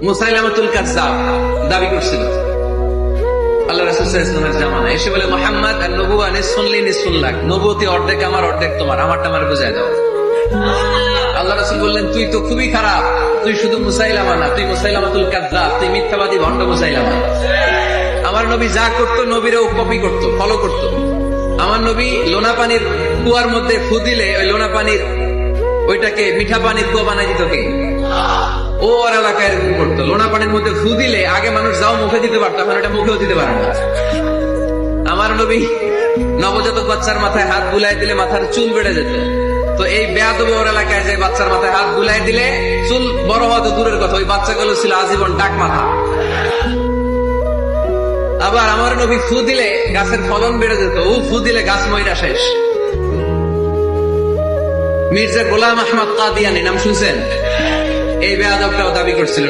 মুসাইলামাতুল কাযযাব দাবি করছিল আল্লাহ রাসূল সাল্লাল্লাহু আলাইহি ওয়াসাল্লামের জামানায়, এসে বলে, মুহাম্মদ আন-নবুওয়া নিসফুন লি নিসফুন লাক, নবুয়তি অর্ধেক আমার অর্ধেক তোমার, আমারটা আমার বুঝায় দাও। আল্লাহ রাসূল বললেন, তুই তো খুবই খারাপ, তুই শুধু মুসাইলামা না, তুই মুসাইলামাতুল কাযযাব, তুই মিথ্যাবাদী ভণ্ড মুসাইলামা। আমার নবী যা করতো নবীরাও কপি করতো, ফলো করতো। আমার নবী লোনা পানির কুয়ার মধ্যে ফু দিলে ওই লোনা পানির ওইটাকে মিঠা পানির কুয়া বানাই দিত কে? ও ওর এলাকায় এরকম করতো। লোনা পানির মধ্যে ফু দিলে আগে মানুষ যাও মুখে দিতে পারতো, এখন এটা মুখেও দিতে পারে না। আমার নবী নবজাতক বাচ্চার মাথায় হাত বুলাই দিলে মাথার চুল বেড়ে যেত। তো এই বেয়াদব ওর এলাকায় যে বাচ্চার মাথায় হাত বুলাই দিলে চুল বড় হওয়া তো দূরের কথা, ওই বাচ্চাগুলো ছিল আজীবন ডাক মাথা। আবার আমার নবী ফু দিলে গাছের ফলন বেড়ে যেত, ও ফু দিলে গাছ মইরা শেষ। মির্জা গোলাম আহমদ কাদিয়ানী নাম শুনছেন? এই বেয়াদবটাও দাবি করছিল